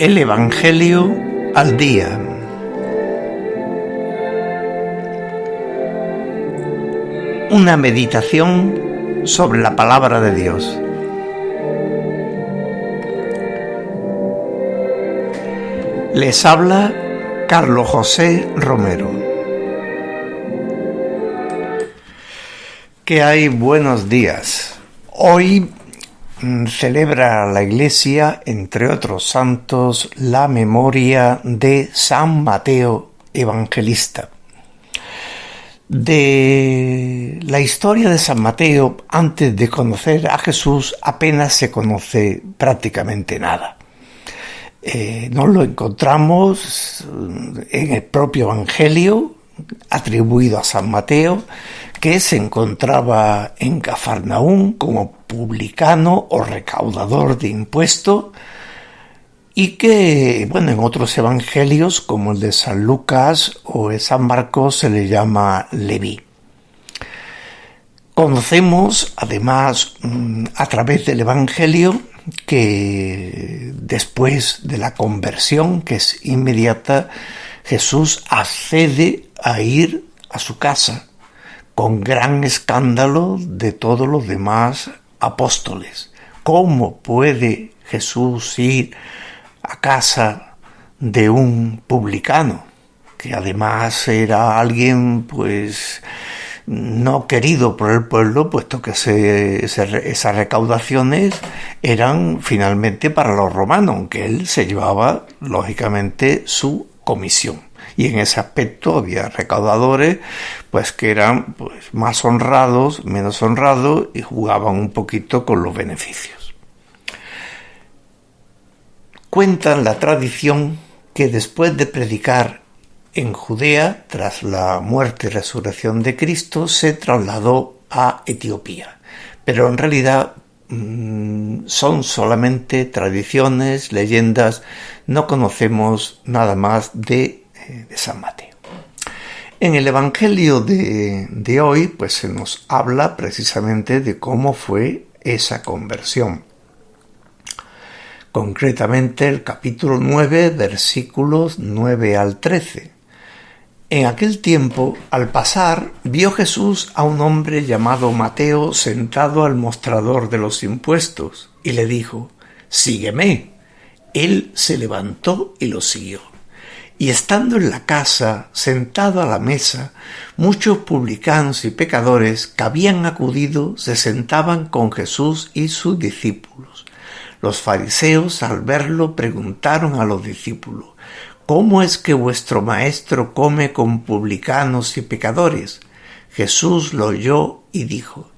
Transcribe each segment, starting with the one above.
El Evangelio al día. Una meditación sobre la palabra de Dios. Les habla Carlos José Romero. ¿Qué hay? Buenos días. Hoy celebra la Iglesia, entre otros santos, la memoria de San Mateo Evangelista. De la historia de San Mateo, antes de conocer a Jesús, apenas se conoce prácticamente nada. Nos lo encontramos en el propio Evangelio, atribuido a San Mateo, que se encontraba en Cafarnaúm como publicano o recaudador de impuestos, y que, en otros evangelios, como el de San Lucas o de San Marcos, se le llama Leví. Conocemos, además, a través del evangelio, que después de la conversión, que es inmediata, Jesús accede a ir a su casa, con gran escándalo de todos los demás apóstoles. ¿Cómo puede Jesús ir a casa de un publicano, que además era alguien no querido por el pueblo, puesto que esas recaudaciones eran finalmente para los romanos, aunque él se llevaba lógicamente su comisión? Y en ese aspecto había recaudadores que eran más honrados, menos honrados, y jugaban un poquito con los beneficios. Cuentan la tradición que después de predicar en Judea, tras la muerte y resurrección de Cristo, se trasladó a Etiopía. Pero en realidad son solamente tradiciones, leyendas, no conocemos nada más de San Mateo. En el Evangelio de hoy, se nos habla precisamente de cómo fue esa conversión. Concretamente el capítulo 9, versículos 9 al 13. En aquel tiempo, al pasar, vio Jesús a un hombre llamado Mateo sentado al mostrador de los impuestos y le dijo: «Sígueme». Él se levantó y lo siguió. Y estando en la casa, sentado a la mesa, muchos publicanos y pecadores que habían acudido se sentaban con Jesús y sus discípulos. Los fariseos, al verlo, preguntaron a los discípulos: «¿Cómo es que vuestro maestro come con publicanos y pecadores?» Jesús lo oyó y dijo: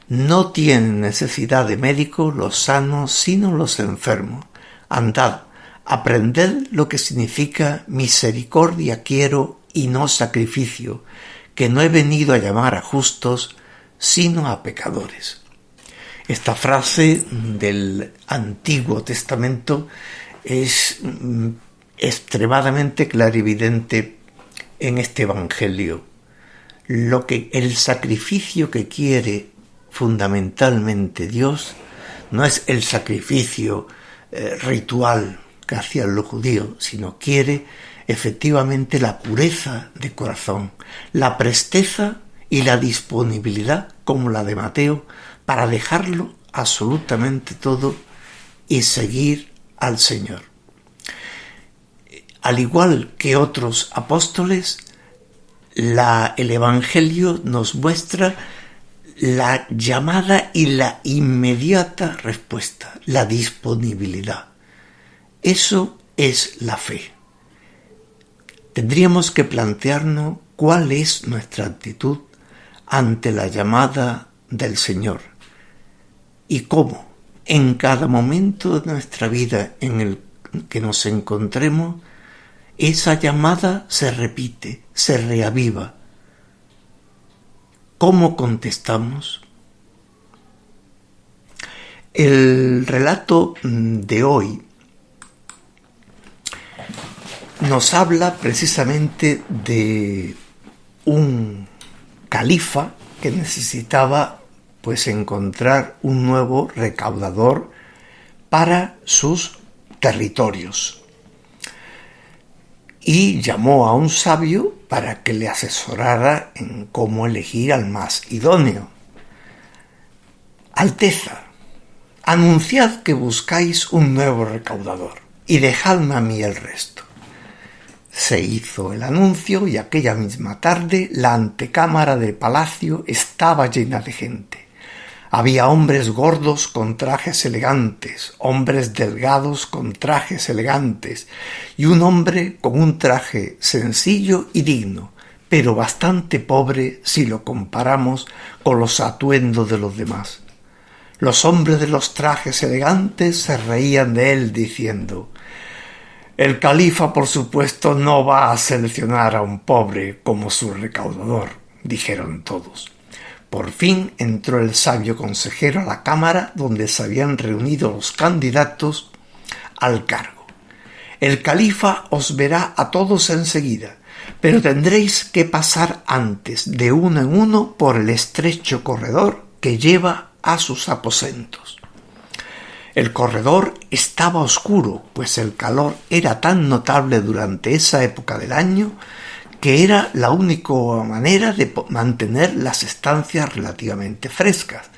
«No tienen necesidad de médico los sanos, sino los enfermos. Andad, aprended lo que significa misericordia quiero y no sacrificio, que no he venido a llamar a justos, sino a pecadores». Esta frase del Antiguo Testamento es extremadamente clarividente en este Evangelio. El sacrificio que quiere fundamentalmente Dios no es el sacrificio ritual que hacían los judíos, sino quiere efectivamente la pureza de corazón, la presteza y la disponibilidad, como la de Mateo, para dejarlo absolutamente todo y seguir al Señor. Al igual que otros apóstoles, el Evangelio nos muestra la llamada y la inmediata respuesta, la disponibilidad. Eso es la fe. Tendríamos que plantearnos cuál es nuestra actitud ante la llamada del Señor y cómo en cada momento de nuestra vida en el que nos encontremos, esa llamada se repite, se reaviva. ¿Cómo contestamos? El relato de hoy nos habla precisamente de un califa que necesitaba encontrar un nuevo recaudador para sus territorios. y llamó a un sabio para que le asesorara en cómo elegir al más idóneo. Alteza, anunciad que buscáis un nuevo recaudador y dejadme a mí el resto. Se hizo el anuncio y aquella misma tarde la antecámara del palacio estaba llena de gente. Había hombres gordos con trajes elegantes, hombres delgados con trajes elegantes y un hombre con un traje sencillo y digno, pero bastante pobre si lo comparamos con los atuendos de los demás. Los hombres de los trajes elegantes se reían de él diciendo: «El califa, por supuesto, no va a seleccionar a un pobre como su recaudador», dijeron todos. Por fin entró el sabio consejero a la cámara donde se habían reunido los candidatos al cargo. «El califa os verá a todos enseguida, pero tendréis que pasar antes de uno en uno por el estrecho corredor que lleva a sus aposentos». El corredor estaba oscuro, pues el calor era tan notable durante esa época del año que era la única manera de mantener las estancias relativamente frescas.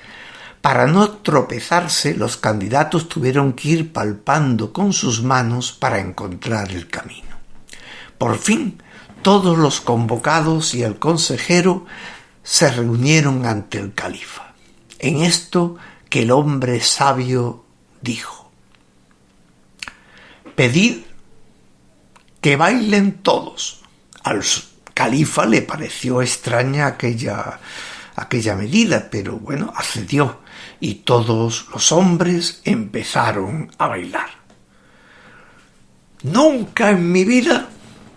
Para no tropezarse, los candidatos tuvieron que ir palpando con sus manos para encontrar el camino. Por fin, todos los convocados y el consejero se reunieron ante el califa. En esto que el hombre sabio dijo: «Pedid que bailen todos». Al califa le pareció extraña aquella medida, pero bueno, accedió y todos los hombres empezaron a bailar. «Nunca en mi vida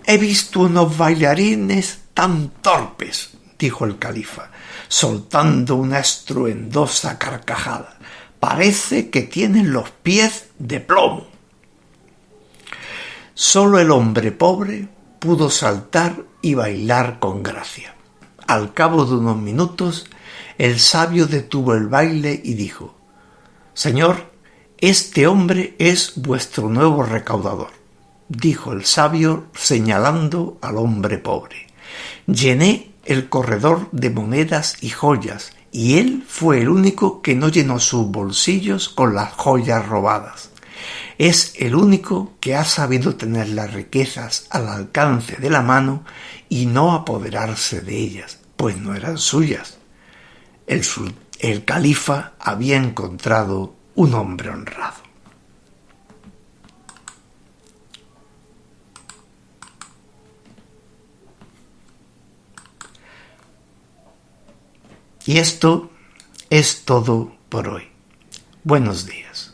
he visto unos bailarines tan torpes», dijo el califa, soltando una estruendosa carcajada. «Parece que tienen los pies de plomo». Solo el hombre pobre pudo saltar y bailar con gracia. Al cabo de unos minutos, el sabio detuvo el baile y dijo: «Señor, este hombre es vuestro nuevo recaudador», dijo el sabio señalando al hombre pobre. «Llené el corredor de monedas y joyas, y él fue el único que no llenó sus bolsillos con las joyas robadas. Es el único que ha sabido tener las riquezas al alcance de la mano y no apoderarse de ellas, pues no eran suyas». El califa había encontrado un hombre honrado. Y esto es todo por hoy. Buenos días.